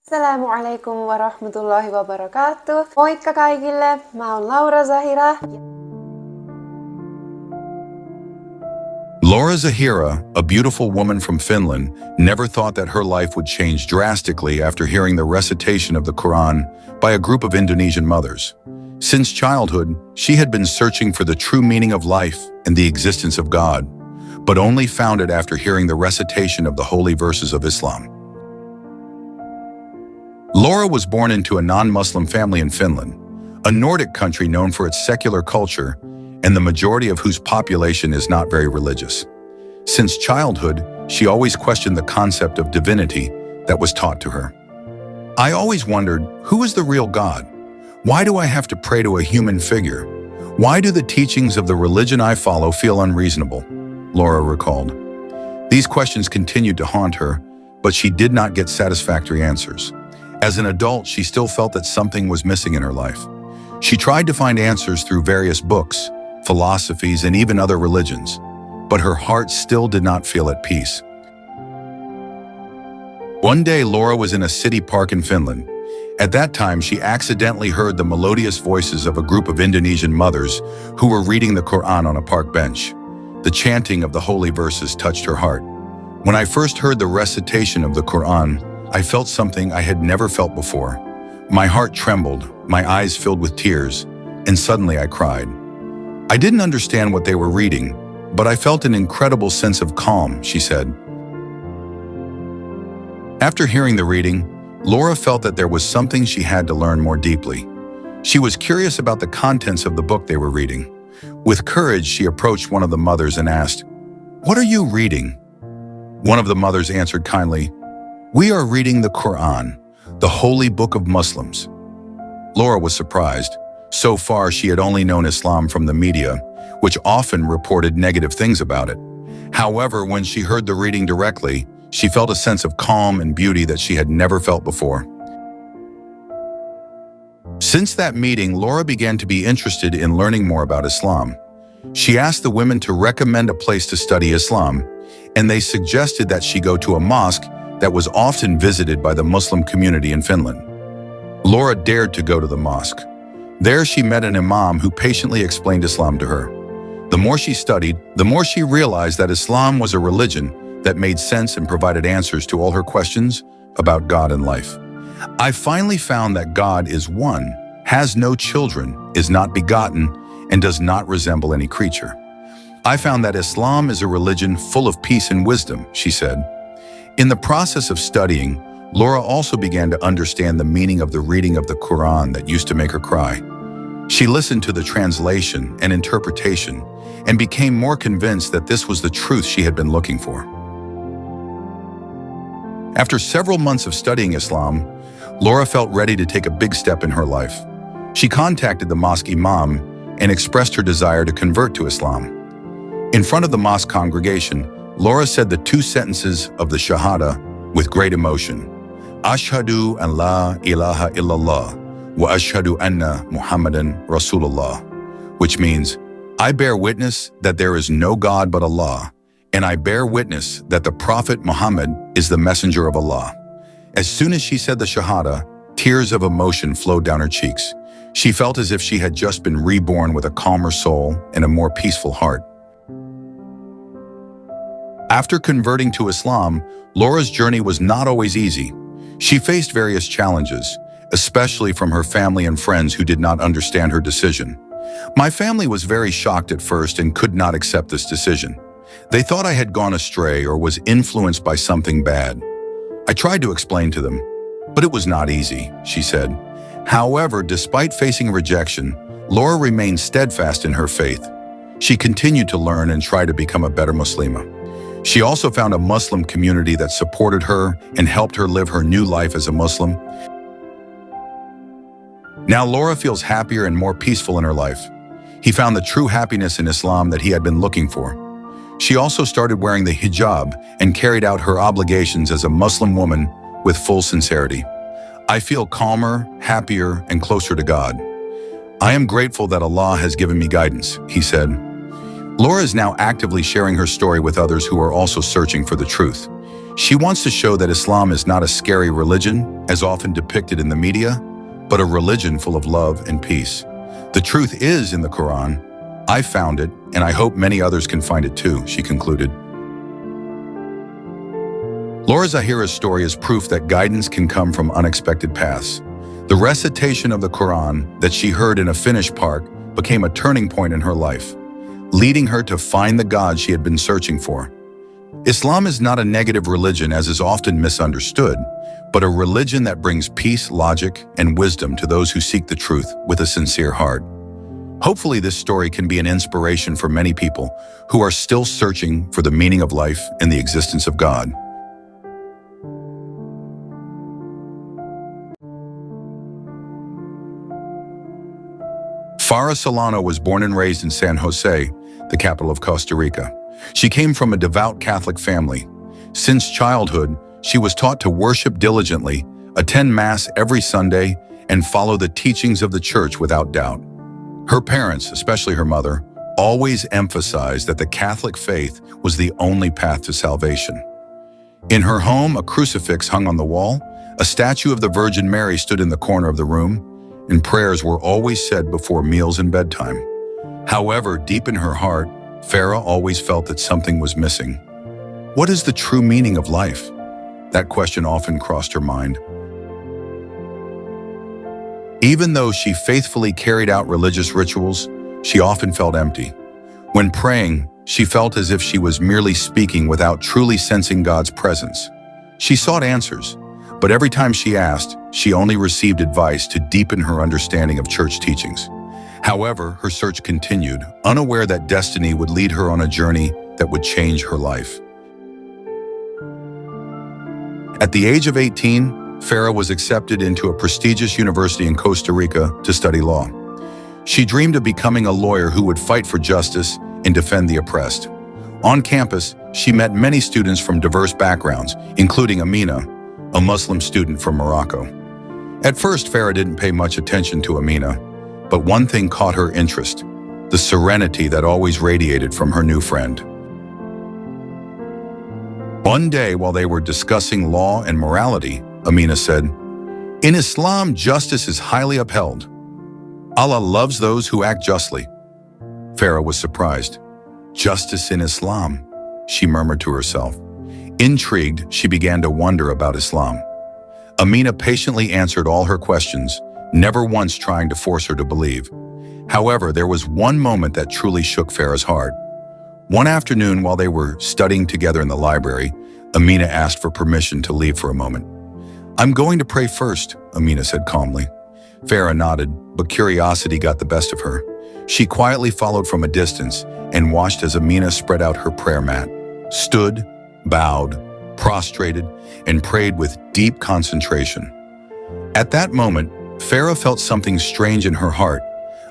Assalamualaikum warahmatullahi wabarakatuh. Moikka kaikille, mä oon Laura Zahirah. Laura Zahirah, a beautiful woman from Finland, never thought that her life would change drastically after hearing the recitation of the Qur'an by a group of Indonesian mothers. Since childhood, she had been searching for the true meaning of life and the existence of God, but only found it after hearing the recitation of the holy verses of Islam. Laura was born into a non-Muslim family in Finland, a Nordic country known for its secular culture and the majority of whose population is not very religious. Since childhood, she always questioned the concept of divinity that was taught to her. "I always wondered, who is the real God? Why do I have to pray to a human figure? Why do the teachings of the religion I follow feel unreasonable?" Laura recalled. These questions continued to haunt her, but she did not get satisfactory answers. As an adult, she still felt that something was missing in her life. She tried to find answers through various books, philosophies, and even other religions, but her heart still did not feel at peace. One day, Laura was in a city park in Finland. At that time, she accidentally heard the melodious voices of a group of Indonesian mothers who were reading the Qur'an on a park bench. The chanting of the holy verses touched her heart. "When I first heard the recitation of the Qur'an, I felt something I had never felt before. My heart trembled, my eyes filled with tears, and suddenly I cried. I didn't understand what they were reading, but I felt an incredible sense of calm," she said. After hearing the reading, Laura felt that there was something she had to learn more deeply. She was curious about the contents of the book they were reading. With courage, she approached one of the mothers and asked, "What are you reading?" One of the mothers answered kindly, "We are reading the Qur'an, the holy book of Muslims." Laura was surprised. So far, she had only known Islam from the media, which often reported negative things about it. However, when she heard the reading directly, she felt a sense of calm and beauty that she had never felt before. Since that meeting, Laura began to be interested in learning more about Islam. She asked the women to recommend a place to study Islam, and they suggested that she go to a mosque that was often visited by the Muslim community in Finland. Laura dared to go to the mosque. There she met an imam who patiently explained Islam to her. The more she studied, the more she realized that Islam was a religion that made sense and provided answers to all her questions about God and life. "I finally found that God is one, has no children, is not begotten, and does not resemble any creature. I found that Islam is a religion full of peace and wisdom," she said. In the process of studying, Laura also began to understand the meaning of the reading of the Qur'an that used to make her cry. She listened to the translation and interpretation and became more convinced that this was the truth she had been looking for. After several months of studying Islam, Laura felt ready to take a big step in her life. She contacted the mosque imam and expressed her desire to convert to Islam. In front of the mosque congregation, Laura said the 2 sentences of the Shahada with great emotion. "Ashhadu an la ilaha illallah wa ashhadu anna Muhammadan Rasulullah," which means, "I bear witness that there is no God but Allah, and I bear witness that the Prophet Muhammad is the messenger of Allah." As soon as she said the Shahada, tears of emotion flowed down her cheeks. She felt as if she had just been reborn with a calmer soul and a more peaceful heart. After converting to Islam, Laura's journey was not always easy. She faced various challenges, especially from her family and friends who did not understand her decision. "My family was very shocked at first and could not accept this decision. They thought I had gone astray or was influenced by something bad. I tried to explain to them, but it was not easy," she said. However, despite facing rejection, Laura remained steadfast in her faith. She continued to learn and try to become a better Muslima. She also found a Muslim community that supported her and helped her live her new life as a Muslim. Now Laura feels happier and more peaceful in her life. He found the true happiness in Islam that he had been looking for. She also started wearing the hijab and carried out her obligations as a Muslim woman with full sincerity. "I feel calmer, happier, and closer to God. I am grateful that Allah has given me guidance," he said. Laura is now actively sharing her story with others who are also searching for the truth. She wants to show that Islam is not a scary religion, as often depicted in the media, but a religion full of love and peace. The truth is in the Quran. I found it, and I hope many others can find it too, she concluded. Laura Zahirah's story is proof that guidance can come from unexpected paths. The recitation of the Quran that she heard in a Finnish park became a turning point in her life, leading her to find the God she had been searching for. Islam is not a negative religion as is often misunderstood, but a religion that brings peace, logic, and wisdom to those who seek the truth with a sincere heart. Hopefully this story can be an inspiration for many people who are still searching for the meaning of life and the existence of God. Farah Solano was born and raised in San Jose, the capital of Costa Rica. She came from a devout Catholic family. Since childhood, she was taught to worship diligently, attend Mass every Sunday, and follow the teachings of the Church without doubt. Her parents, especially her mother, always emphasized that the Catholic faith was the only path to salvation. In her home, a crucifix hung on the wall, a statue of the Virgin Mary stood in the corner of the room, and prayers were always said before meals and bedtime. However, deep in her heart, Farah always felt that something was missing. What is the true meaning of life? That question often crossed her mind. Even though she faithfully carried out religious rituals, she often felt empty. When praying, she felt as if she was merely speaking without truly sensing God's presence. She sought answers, but every time she asked, she only received advice to deepen her understanding of church teachings. However, her search continued, unaware that destiny would lead her on a journey that would change her life. At the age of 18, Farah was accepted into a prestigious university in Costa Rica to study law. She dreamed of becoming a lawyer who would fight for justice and defend the oppressed. On campus, she met many students from diverse backgrounds, including Amina, a Muslim student from Morocco. At first, Farah didn't pay much attention to Amina, but one thing caught her interest: the serenity that always radiated from her new friend. One day, while they were discussing law and morality, Amina said, "In Islam, justice is highly upheld. Allah loves those who act justly." Farah was surprised. "Justice in Islam," she murmured to herself. Intrigued, she began to wonder about Islam. Amina patiently answered all her questions, never once trying to force her to believe. However, there was one moment that truly shook Farah's heart. One afternoon, while they were studying together in the library, Amina asked for permission to leave for a moment. "I'm going to pray first," Amina said calmly. Farah nodded, but curiosity got the best of her. She quietly followed from a distance and watched as Amina spread out her prayer mat, stood, bowed, prostrated, and prayed with deep concentration. At that moment, Farah felt something strange in her heart,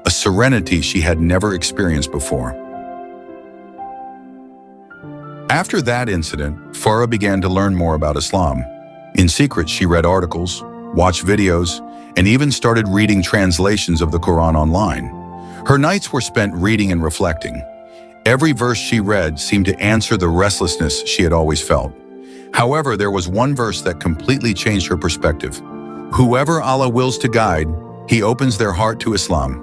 a serenity she had never experienced before. After that incident, Farah began to learn more about Islam. In secret, she read articles, watched videos, and even started reading translations of the Quran online. Her nights were spent reading and reflecting. Every verse she read seemed to answer the restlessness she had always felt. However, there was one verse that completely changed her perspective. Whoever Allah wills to guide, He opens their heart to Islam.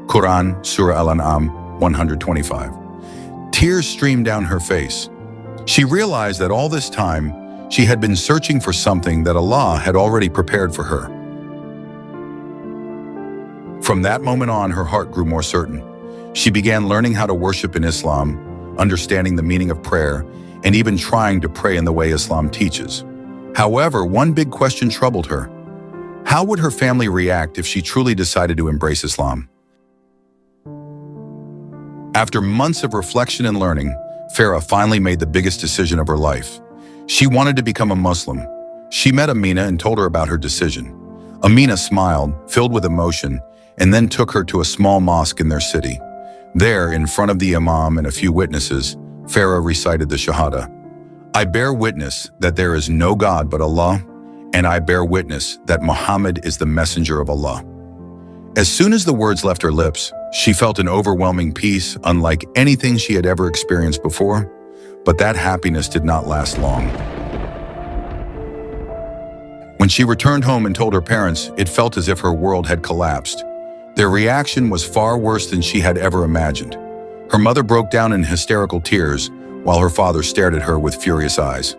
Qur'an, Surah Al-An'am 125. Tears streamed down her face. She realized that all this time, she had been searching for something that Allah had already prepared for her. From that moment on, her heart grew more certain. She began learning how to worship in Islam, understanding the meaning of prayer, and even trying to pray in the way Islam teaches. However, one big question troubled her. How would her family react if she truly decided to embrace Islam? After months of reflection and learning, Farah finally made the biggest decision of her life. She wanted to become a Muslim. She met Amina and told her about her decision. Amina smiled, filled with emotion, and then took her to a small mosque in their city. There, in front of the imam and a few witnesses, Farah recited the Shahada. "I bear witness that there is no God but Allah, and I bear witness that Muhammad is the messenger of Allah." As soon as the words left her lips, she felt an overwhelming peace unlike anything she had ever experienced before. But that happiness did not last long. When she returned home and told her parents, it felt as if her world had collapsed. Their reaction was far worse than she had ever imagined. Her mother broke down in hysterical tears, while her father stared at her with furious eyes.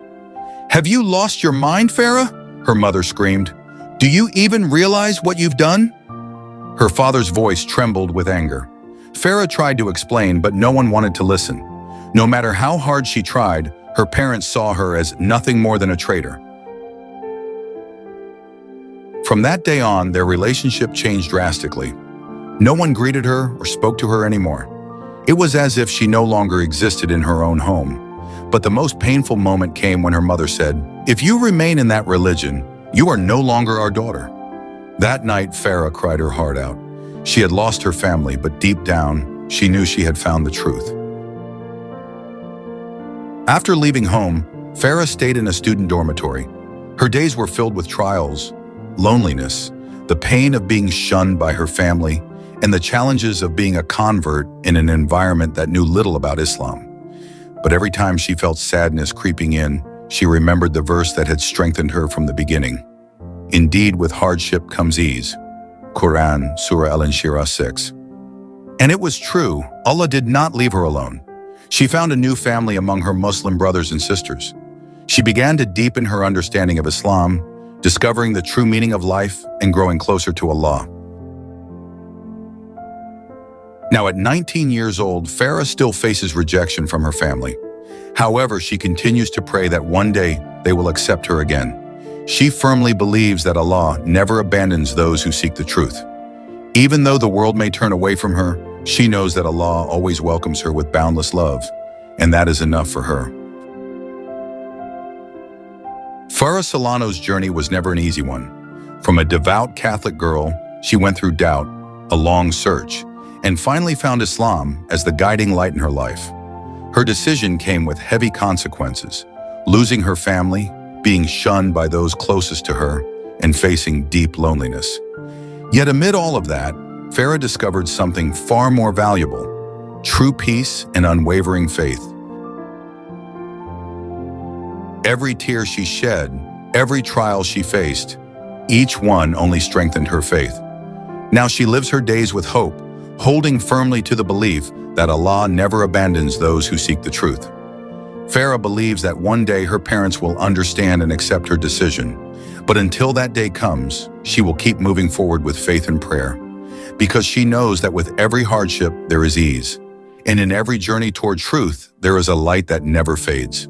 "Have you lost your mind, Farah?" her mother screamed. "Do you even realize what you've done?" Her father's voice trembled with anger. Farah tried to explain, but no one wanted to listen. No matter how hard she tried, her parents saw her as nothing more than a traitor. From that day on, their relationship changed drastically. No one greeted her or spoke to her anymore. It was as if she no longer existed in her own home. But the most painful moment came when her mother said, "If you remain in that religion, you are no longer our daughter." That night, Farah cried her heart out. She had lost her family, but deep down, she knew she had found the truth. After leaving home, Farah stayed in a student dormitory. Her days were filled with trials, loneliness, the pain of being shunned by her family, and the challenges of being a convert in an environment that knew little about Islam. But every time she felt sadness creeping in, she remembered the verse that had strengthened her from the beginning. "Indeed, with hardship comes ease." Qur'an, Surah Al-Inshirah 6. And it was true, Allah did not leave her alone. She found a new family among her Muslim brothers and sisters. She began to deepen her understanding of Islam, discovering the true meaning of life and growing closer to Allah. Now at 19 years old, Farah still faces rejection from her family. However, she continues to pray that one day they will accept her again. She firmly believes that Allah never abandons those who seek the truth. Even though the world may turn away from her, she knows that Allah always welcomes her with boundless love, and that is enough for her. Farah Solano's journey was never an easy one. From a devout Catholic girl, she went through doubt, a long search, and finally found Islam as the guiding light in her life. Her decision came with heavy consequences, losing her family, being shunned by those closest to her, and facing deep loneliness. Yet amid all of that, Farah discovered something far more valuable: true peace and unwavering faith. Every tear she shed, every trial she faced, each one only strengthened her faith. Now she lives her days with hope, holding firmly to the belief that Allah never abandons those who seek the truth. Farah believes that one day her parents will understand and accept her decision. But until that day comes, she will keep moving forward with faith and prayer, because she knows that with every hardship there is ease, and in every journey toward truth there is a light that never fades.